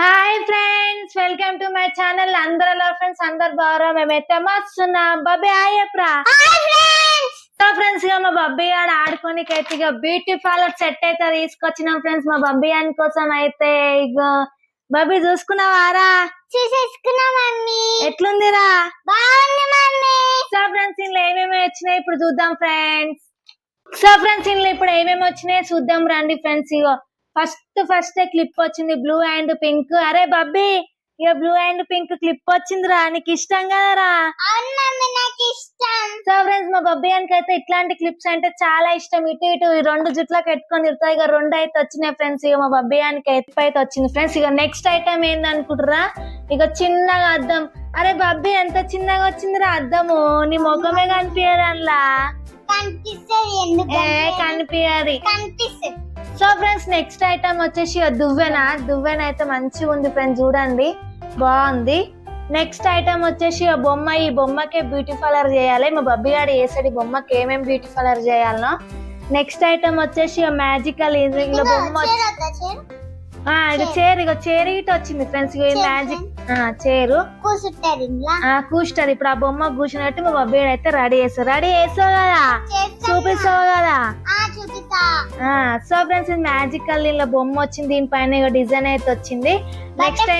Hi friends, welcome to my channel. అందరూ friends అందరు బాగా మేమైతే మస్తున్నాం. బాబీ హాయ్ చెప్పరా. సో ఫ్రెండ్స్ ఇక మా బబ్బీ ఆడ ఆడుకోనికైతే ఇక బ్యూటీ పార్లర్ సెట్ అయితే తీసుకొచ్చినాం ఫ్రెండ్స్. మా బబ్బీ అని కోసం అయితే ఇక బబ్బీ చూసుకున్నావారా? చూసేసుకున్నా మమ్మీ. ఎట్లుందిరా? బాగుంది మమ్మీ. సో ఫ్రెండ్స్ ఇంట్లో ఏమేమి వచ్చినాయి ఇప్పుడు చూద్దాం ఫ్రెండ్స్. ఇంట్లో ఏమేమి వచ్చినాయి చూద్దాం రండి ఫ్రెండ్స్. ఇగో ఫస్ట్ క్లిప్ వచ్చింది బ్లూ అండ్ పింక్. అరే బబ్బీ ఇక బ్లూ అండ్ పింక్ క్లిప్ వచ్చిందిరా, నీకు ఇష్టం కదరా? అవును మమ్మీ, నాకు ఇష్టం. సో ఫ్రెండ్స్ మా బబ్బీ అని అయితే ఇట్లాంటి క్లిప్స్ అంటే చాలా ఇష్టం. ఇటు ఈ రెండు జుట్లకు పెట్టుకొని తిరుగుతాయి. ఇక రెండు అయితే వచ్చినాయి ఫ్రెండ్స్. ఇక మా బబ్బీ అని అయితే వచ్చింది ఫ్రెండ్స్. ఇక నెక్స్ట్ ఐటమ్ ఏందనుకుంటురా? ఇక చిన్నగా అద్దం. అరే బబ్బీ ఎంత చిన్నగా వచ్చిందిరా అద్దము, నీ ముఖమే కనిపించదు అందులో. కనిపించదు. సో ఫ్రెండ్స్ నెక్స్ట్ ఐటమ్ వచ్చేసి దువ్వెన అయితే మంచిగా ఉంది ఫ్రెండ్స్, చూడండి బాగుంది. నెక్స్ట్ ఐటమ్ వచ్చేసి బొమ్మ. ఈ బొమ్మకే బ్యూటీ పార్లర్ చేయాలి. మా బబ్బీ గారు వేసాడు ఈ బొమ్మకి ఏమేమి బ్యూటీ పార్లర్ చేయాలనో. నెక్స్ట్ ఐటమ్ వచ్చేసి మ్యాజికల్ ఇలా బొమ్మ. చేరు ఇటు వచ్చింది ఫ్రెండ్స్. మ్యాజిక్ చేరు కూస్టర్. ఇప్పుడు ఆ బొమ్మ కూర్చున్నట్టు మా బబ్బీ అయితే రెడీ చేస్తావు కదా, చూపిస్తావు కదా. సో ఫ్రెండ్స్ ఇది మ్యాజికల్ ఇలా బొమ్మ వచ్చింది. దీనిపైన డిజైన్ అయితే వచ్చింది. నెక్స్ట్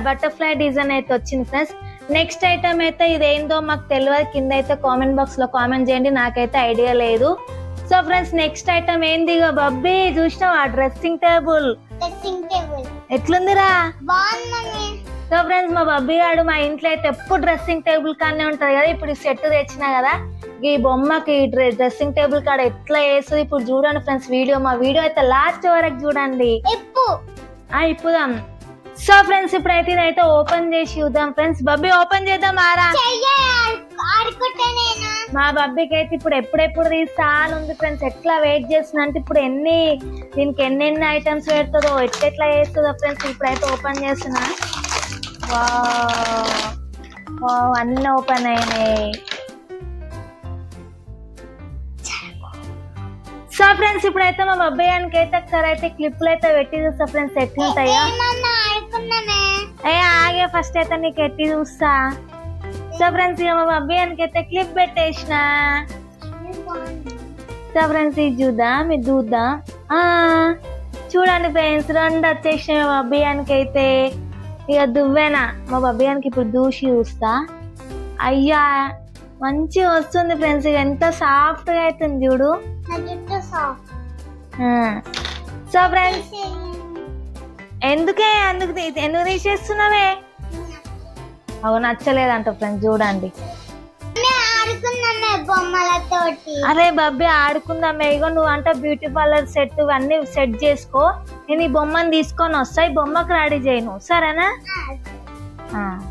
బటర్ఫ్లై డిజైన్ అయితే వచ్చింది ఫ్రెండ్స్. నెక్స్ట్ ఐటమ్ అయితే ఇదేందో మాకు తెలియదు. కింద అయితే కామెంట్ బాక్స్ లో కామెంట్ చేయండి, నాకైతే ఐడియా లేదు. సో ఫ్రెండ్స్ నెక్స్ట్ ఐటమ్ ఏంది? బబ్బీ చూసినావా డ్రెస్సింగ్ టేబుల్ ఎట్లుందిరా? సో ఫ్రెండ్స్ మా బబ్బీ గారు మా ఇంట్లో అయితే ఎప్పుడు డ్రెస్సింగ్ టేబుల్ కానే ఉంటది కదా. ఇప్పుడు సెట్ తెచ్చినా కదా, ఈ బొమ్మకి డ్రెస్సింగ్ టేబుల్ కాడ ఎట్లా వేస్తుంది ఇప్పుడు చూడండి ఫ్రెండ్స్. మా వీడియో అయితే లాస్ట్ వరకు చూడండి. ఇప్పుదాం. సో ఫ్రెండ్స్ ఇప్పుడైతే ఇదైతే ఓపెన్ చేసి చూద్దాం ఫ్రెండ్స్. బబ్బీ ఓపెన్ చేద్దాం ఆరా. మా బబ్బీకి అయితే ఇప్పుడు ఎప్పుడెప్పుడు తీస్తాను ఉంది ఫ్రెండ్స్. ఎట్లా వెయిట్ చేస్తున్నా అంటే ఇప్పుడు దీనికి ఎన్ని ఐటమ్స్ పెడుతుందో ఎట్లా చేస్తుందో ఫ్రెండ్స్. ఇప్పుడైతే ఓపెన్ చేస్తున్నా. వావ్ అన్ని ఓపెన్ అయినాయి. సో ఫ్రెండ్స్ ఇప్పుడైతే మా బబ్బయ్యానికి అయితే ఒకసారి అయితే క్లిప్లు అయితే పెట్టి చూస్తా ఫ్రెండ్స్ ఎట్లుంటాయో. ఆగే ఫస్ట్ అయితే నీకు ఎట్టి చూస్తా. సో ఫ్రెండ్స్ ఇక మా బబ్బయ్యానికి అయితే క్లిప్ పెట్టేసిన. సో ఫ్రెండ్స్ ఇది చూద్దాం. చూడండి ఫ్రెండ్స్ రెండు వచ్చేసినాయి మా బబ్బయ్యానికి అయితే. ఇక దువ్వెన మా బబ్బయ్యానికి ఇప్పుడు దూసి చూస్తా. అయ్యా మంచిగా వస్తుంది ఫ్రెండ్స్. ఇక ఎంత సాఫ్ట్ గా అవుతుంది చూడు. సో ఫ్రెండ్స్ ఎందుకు తీసేస్తున్నావే? అవు నచ్చలేదంట ఫ్రెండ్స్ చూడండి. అరే బబ్బీ ఆడుకుందామే. ఇగో నువ్వు అంట బ్యూటీ పార్లర్ సెట్ అన్ని సెట్ చేసుకో, నేను ఈ బొమ్మని తీసుకొని వస్తా. ఈ బొమ్మకి రెడీ చేయను సరేనా?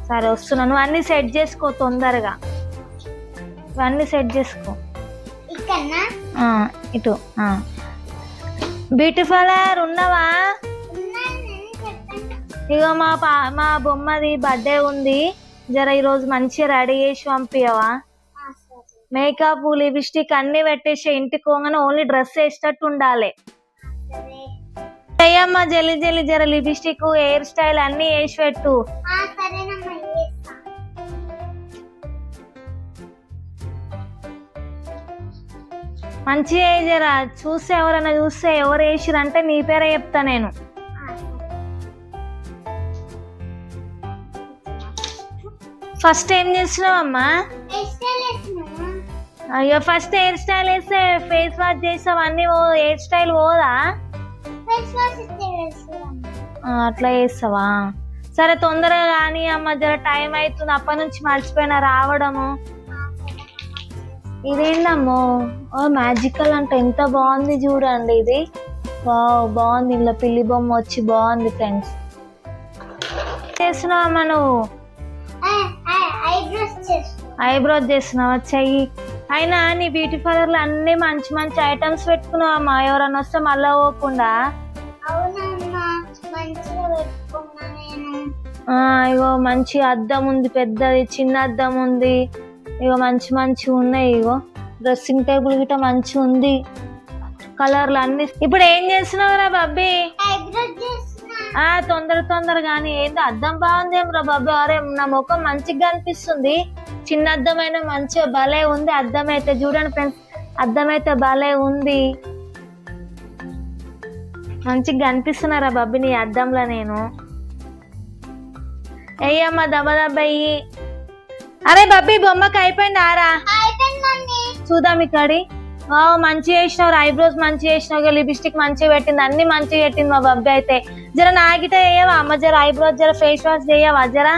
సరే వస్తున్నా. నువ్వు అన్ని సెట్ చేసుకో తొందరగా. ఇవన్నీ సెట్ చేసుకో. ఇటు బ్యూటీ పార్లర్ ఉన్నావా? ఇగో మా బొమ్మది బర్త్డే ఉంది, జర ఈరోజు మంచిగా రెడీ చేసి పంపియవా? మేకప్ లిప్స్టిక్ అన్ని పెట్టేసి ఇంటికి పోగానే ఓన్లీ డ్రెస్ వేసేటట్టు ఉండాలి. అయ్యమ్మా జల్లి జర లిప్స్టిక్ హెయిర్ స్టైల్ అన్ని వేసి పెట్టు. మంచిగా జరా చూస్తే ఎవరైనా చూస్తే ఎవరు వేసిరంటే నీ పేరే చెప్తా నేను. ఫస్ట్ ఏం చేస్తున్నావమ్మా? అయ్యో ఫస్ట్ హెయిర్ స్టైల్ వేస్తే ఫేస్ వాష్ చేస్తావు అన్ని హెయిర్ స్టైల్ పోదా? అట్లా చేస్తావా? సరే తొందరగా కానీ అమ్మ, జర టైం అవుతుంది. అప్పటి నుంచి మర్చిపోయినా రావడము. ఇదేంటమ్మో మ్యాజికల్ అంటే ఎంత బాగుంది చూడండి. ఇది బాగుంది. ఇంట్లో పిల్లి బొమ్మ వచ్చి బాగుంది ఫ్రెండ్స్. చేస్తున్నావమ్మా నువ్వు? ఐబ్రోస్ చేస్తున్నావా? చెయ్యి. అయినా నీ బ్యూటీ పార్లర్ లో అన్ని మంచి మంచి ఐటమ్స్ పెట్టుకున్నావమ్మా, ఎవరన్నా వస్తే మళ్ళా పోకుండా. ఇగో మంచి అద్దం ఉంది, పెద్దది చిన్న అద్దం ఉంది. ఇగో మంచి ఉన్నాయి. ఇగో డ్రెస్సింగ్ టేబుల్ గిట్ట మంచి ఉంది. కలర్లు అన్ని. ఇప్పుడు ఏం చేస్తున్నావురా బబ్బీ? తొందర కానీ ఏందో అద్దం బాగుందేం రా బాబు. అరే నా ముఖం మంచిగా అనిపిస్తుంది. చిన్న అద్దమైన మంచిగా భలే ఉంది. అద్దం అయితే చూడండి ఫ్రెండ్స్, అద్దం అయితే భలే ఉంది. మంచిగా అనిపిస్తున్నారా బాబు నీ అద్దంలో నేను. అయ్యమ్మా దెబ్బయ్యి. అరే బబ్బీ బొమ్మకి అయిపోయింది ఆరా. అయిపోయింది మమ్మీ. చూద్దాం ఇక్కడి. మంచిగా వేసినావు, ఐబ్రోస్ మంచిగా వేసినావు, లిప్స్టిక్ మంచిగా పెట్టింది, అన్ని మంచిగా పెట్టింది మా బబ్బీ అయితే. జర నాగితే చేయవా అమ్మ, జర ఐబ్రోస్ జర ఫేస్ వాష్ చేయవా జరా.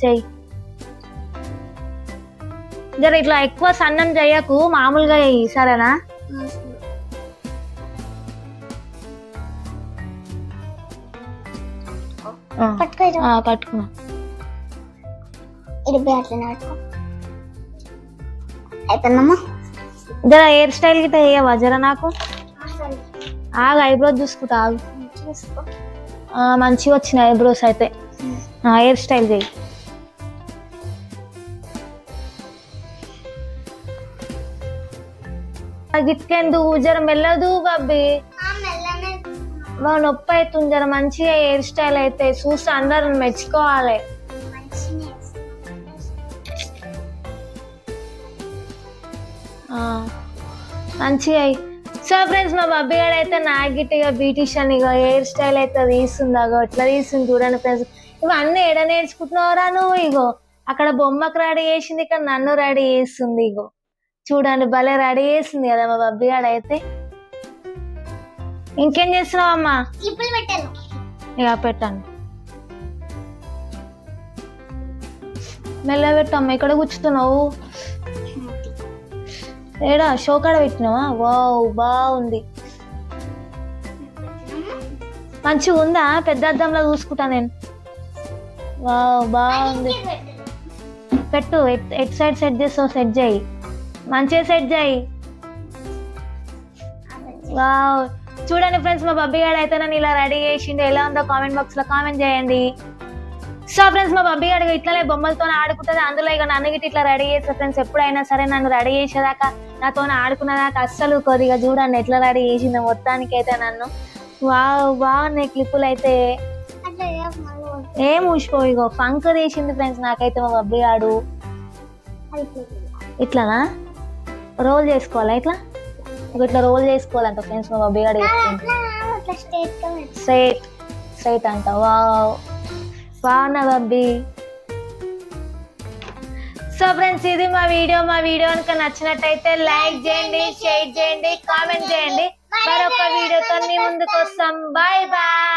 చెయ్యి జర. ఇట్లా ఎక్కువ సన్నం చెయ్యకు, మామూలుగా చెయ్యి సరేనా. పట్టుకున్నా. అయిపోయిందమ్మా. జర హెయిర్ స్టైల్ గిట్ట చేయవా జర నాకు. ఆగు ఐబ్రోస్ చూసుకుంటా ఆగు. మంచిగా వచ్చిన ఐబ్రోస్ అయితే. హెయిర్ స్టైల్ చేయి. గిట్కెందు జర మెల్లదు బబ్బీ, నొప్పి అవుతుంది. జర మంచిగా హెయిర్ స్టైల్ అయితే చూసి అందరు మెచ్చుకోవాలి. మంచిగా. సో ఫ్రెండ్స్ మా బబ్బీ గారు అయితే నాగిట్టిగా బ్యూటిషియన్ ఇక హెయిర్ స్టైల్ అయితే తీస్తుంది. అగో ఇట్లా తీస్తుంది చూడండి ఫ్రెండ్స్. ఇవన్నీ ఎడ నేర్చుకుంటున్నావురా నువ్వు. ఇగో అక్కడ బొమ్మకు రెడీ చేసింది, ఇక్కడ నన్ను రెడీ చేస్తుంది. ఇగో చూడండి భలే రెడీ చేస్తుంది కదా మా బబ్బీ గారు అయితే. ఇంకేం చేస్తున్నావు అమ్మా. ఇక పెట్టండి మెల్ల పెట్టమ్మా. ఇక్కడ కూర్చుతున్నావు ఏడా షోకాడ పెట్టినావా. వావ్ బాగుంది, మంచిగా ఉందా. పెద్ద అద్దంలో చూసుకుంటా నేను. వావ్ బాగుంది. పెట్టు. ఎట్ సైడ్ సెట్ చేస్తావు సెట్ చేయి, మంచిగా సెట్ చేయి. వావ్ చూడండి ఫ్రెండ్స్ మా బబ్బీ గారు అయితే నన్ను ఇలా రెడీ చేసిండు. ఎలా ఉందో కామెంట్ బాక్స్ లో కామెంట్ చేయండి. సో ఫ్రెండ్స్ మా బబ్బీ గారు ఇట్లానే బొమ్మలతో ఆడుకుంటుంది. అందులో ఇక నన్ను గిట్ట ఇట్లా రెడీ చేస్తా ఫ్రెండ్స్. ఎప్పుడైనా సరే నన్ను రెడీ చేసేదాకా, నాతో ఆడుకునేదాకా అస్సలు కొద్దిగా చూడండి ఎట్లా రెడీ చేసిందో మొత్తానికి అయితే నన్ను. వావ్ బాగున్నాయి క్లిప్పులు అయితే. ఏం ఊసిపో. ఇగో ఫంక్ తీసింది ఫ్రెండ్స్ నాకైతే మా బబ్బీ గాడు. ఇట్లానా రోల్ చేసుకోవాలా. ఇట్లా ఇట్లా రోల్ చేసుకోవాలంట ఫ్రెండ్స్ మా బబ్బీ గాడు. స్ట్రైట్ అంట. వావ్ బాగున్నా బబ్బీ. సో ఫ్రెండ్స్ ఇది మా వీడియో కనుక నచ్చినట్టయితే లైక్ చేయండి, షేర్ చేయండి, కామెంట్ చేయండి. మరొక వీడియోతో మీ ముందుకు వస్తాం. Bye bye.